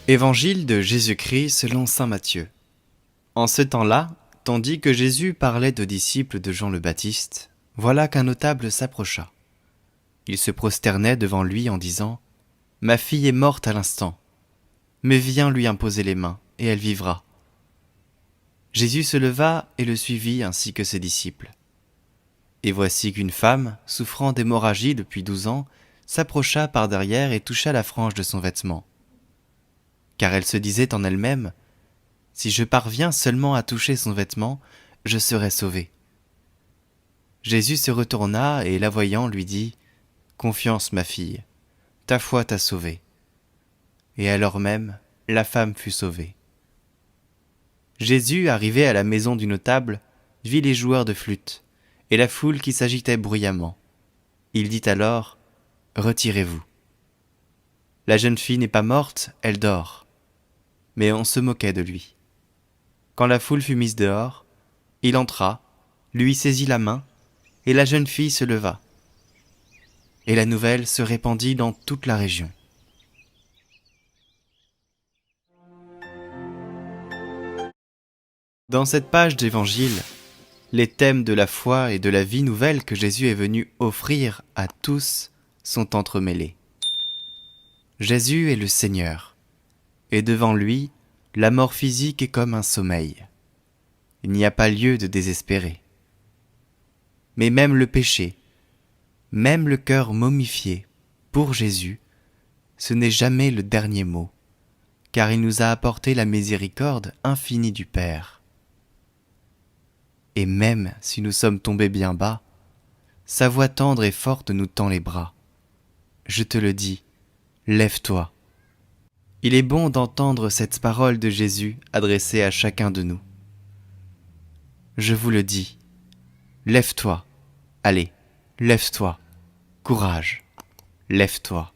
Évangile de Jésus-Christ selon saint Matthieu. En ce temps-là, tandis que Jésus parlait aux disciples de Jean le Baptiste, voilà qu'un notable s'approcha. Il se prosternait devant lui en disant : « Ma fille est morte à l'instant, mais viens lui imposer les mains, et elle vivra. » Jésus se leva et le suivit ainsi que ses disciples. Et voici qu'une femme, souffrant d'hémorragie depuis 12 ans, s'approcha par derrière et toucha la frange de son vêtement. Car elle se disait en elle-même : « Si je parviens seulement à toucher son vêtement, je serai sauvée. » Jésus se retourna et la voyant lui dit : « Confiance, ma fille, ta foi t'a sauvée. » Et alors même, la femme fut sauvée. Jésus, arrivé à la maison du notable, vit les joueurs de flûte et la foule qui s'agitait bruyamment. Il dit alors : « Retirez-vous. » La jeune fille n'est pas morte, elle dort. Mais on se moquait de lui. Quand la foule fut mise dehors, il entra, lui saisit la main, et la jeune fille se leva. Et la nouvelle se répandit dans toute la région. Dans cette page d'évangile, les thèmes de la foi et de la vie nouvelle que Jésus est venu offrir à tous sont entremêlés. Jésus est le Seigneur, et devant lui, la mort physique est comme un sommeil. Il n'y a pas lieu de désespérer. Mais même le péché, même le cœur momifié, pour Jésus, ce n'est jamais le dernier mot, car il nous a apporté la miséricorde infinie du Père. Et même si nous sommes tombés bien bas, sa voix tendre et forte nous tend les bras. Je te le dis, lève-toi. Il est bon d'entendre cette parole de Jésus adressée à chacun de nous. Je vous le dis, lève-toi, allez, lève-toi, courage, lève-toi.